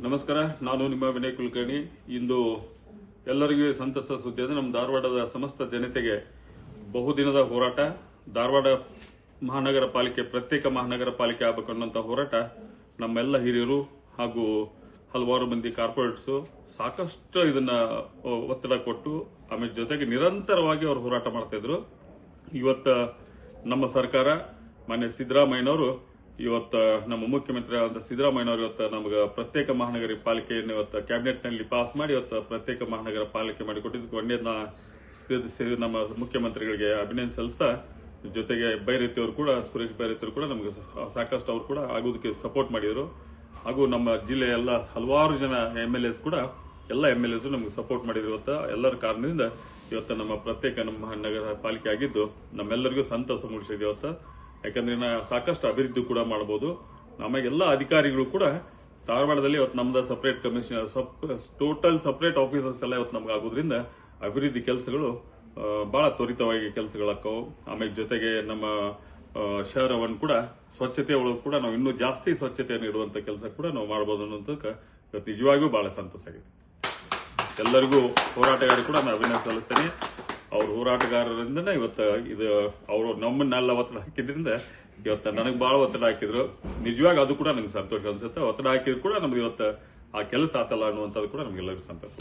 ನಮಸ್ಕಾರ, ನಾನು ನಿಮ್ಮ ವಿನಯ್ ಕುಲಕರ್ಣಿ. ಇಂದು ಎಲ್ಲರಿಗೂ ಸಂತಸ ಸುದ್ದಿ ಅಂದರೆ ನಮ್ಮ ಧಾರವಾಡದ ಸಮಸ್ತ ಜನತೆಗೆ ಬಹುದಿನದ ಹೋರಾಟ, ಧಾರವಾಡ ಮಹಾನಗರ ಪಾಲಿಕೆ ಪ್ರತ್ಯೇಕ ಮಹಾನಗರ ಪಾಲಿಕೆ ಆಗಬೇಕು ಅನ್ನೋಂಥ ಹೋರಾಟ ನಮ್ಮೆಲ್ಲ ಹಿರಿಯರು ಹಾಗೂ ಹಲವಾರು ಮಂದಿ ಕಾರ್ಪೊರೇಟ್ಸ್ ಸಾಕಷ್ಟು ಇದನ್ನ ಒತ್ತಡ ಕೊಟ್ಟು ಆಮೇಲೆ ಜೊತೆಗೆ ನಿರಂತರವಾಗಿ ಅವರು ಹೋರಾಟ ಮಾಡ್ತಾ ಇದ್ರು. ಇವತ್ತು ನಮ್ಮ ಸರ್ಕಾರ ಮಾನ್ಯ ಸಿದ್ದರಾಮಯ್ಯನವರು ಇವತ್ತು ನಮ್ಮ ಮುಖ್ಯಮಂತ್ರಿ ಆದ ಸಿದ್ದರಾಮಯ್ಯನವರು ಇವತ್ತು ನಮಗೆ ಪ್ರತ್ಯೇಕ ಮಹಾನಗರ ಪಾಲಿಕೆಯನ್ನು ಇವತ್ತು ಕ್ಯಾಬಿನೆಟ್ ನಲ್ಲಿ ಪಾಸ್ ಮಾಡಿ ಇವತ್ತು ಪ್ರತ್ಯೇಕ ಮಹಾನಗರ ಪಾಲಿಕೆ ಮಾಡಿಕೊಟ್ಟಿದ್ದಕ್ಕೆ ಒಂದೇ ನಮ್ಮ ಮುಖ್ಯಮಂತ್ರಿಗಳಿಗೆ ಅಭಿನಂದನೆ ಸಲ್ಲಿಸ್ತಾ, ಜೊತೆಗೆ ಬೈರತಿಯವರು ಕೂಡ ಸುರೇಶ್ ಬೈರತಿಯವರು ಕೂಡ ನಮಗೆ ಸಾಕಷ್ಟು ಅವರು ಕೂಡ ಆಗೋದಕ್ಕೆ ಸಪೋರ್ಟ್ ಮಾಡಿದರು. ಹಾಗೂ ನಮ್ಮ ಜಿಲ್ಲೆಯ ಎಲ್ಲ ಹಲವಾರು ಜನ MLAs ಕೂಡ ಎಲ್ಲ MLAs ನಮಗೆ ಸಪೋರ್ಟ್ ಮಾಡಿದ್ರು. ಇವತ್ತು ಎಲ್ಲರ ಕಾರಣದಿಂದ ಇವತ್ತು ನಮ್ಮ ಪ್ರತ್ಯೇಕ ನಮ್ಮ ಮಹಾನಗರ ಪಾಲಿಕೆ ಆಗಿದ್ದು ನಮ್ಮೆಲ್ಲರಿಗೂ ಸಂತಸ ಮೂಡಿಸಿದೆ ಇವತ್ತು. ಯಾಕಂದ್ರೆ ಸಾಕಷ್ಟು ಅಭಿವೃದ್ಧಿ ಕೂಡ ಮಾಡಬಹುದು. ನಮಗೆಲ್ಲ ಅಧಿಕಾರಿಗಳು ಕೂಡ ಧಾರವಾಡದಲ್ಲಿ ಇವತ್ತು ನಮ್ದು separate commissioner total separate officers ಎಲ್ಲ ಇವತ್ತು ನಮ್ಗೆ ಆಗೋದ್ರಿಂದ ಅಭಿವೃದ್ಧಿ ಕೆಲಸಗಳು ಬಹಳ ತ್ವರಿತವಾಗಿ ಕೆಲಸಗಳಾಕ್ಕವು. ಆಮೇಲೆ ಜೊತೆಗೆ ನಮ್ಮ ಶಹರವನ್ನು ಕೂಡ ಸ್ವಚ್ಛತೆ ಒಳಗೆ ಕೂಡ ನಾವು ಇನ್ನೂ ಜಾಸ್ತಿ ಸ್ವಚ್ಛತೆಯನ್ನು ಇಡುವಂತ ಕೆಲಸ ಕೂಡ ನಾವು ಮಾಡಬಹುದು ಅನ್ನೋದಕ್ಕೆ ಇವತ್ತು ನಿಜವಾಗಿಯೂ ಬಹಳ ಸಂತಸ ಆಗಿದೆ. ಎಲ್ಲರಿಗೂ ಹೋರಾಟಗಾರರು ಕೂಡ ನಾನು ಅಭಿನಂದನೆ ಸಲ್ಲಿಸ್ತೇನೆ. ಅವ್ರ ಹೋರಾಟಗಾರರಿಂದನೇ ಇವತ್ತು ಇದು ಅವರು ನಮ್ಮನ್ನೆಲ್ಲ ಒತ್ತಡ ಹಾಕಿದ್ರಿಂದ ಇವತ್ತು ನನಗೆ ಬಹಳ ಒತ್ತಡ ಹಾಕಿದ್ರು. ನಿಜವಾಗಿ ಅದು ಕೂಡ ನಂಗೆ ಸಂತೋಷ ಅನ್ಸುತ್ತೆ. ಒತ್ತಡ ಹಾಕಿದ್ರು ಕೂಡ ನಮ್ಗೆ ಇವತ್ತು ಆ ಕೆಲಸ ಆತಲ್ಲ ಅನ್ನುವಂಥದ್ದು ಕೂಡ ನಮ್ಗೆಲ್ಲರಿಗೂ ಸಂತೋಷ.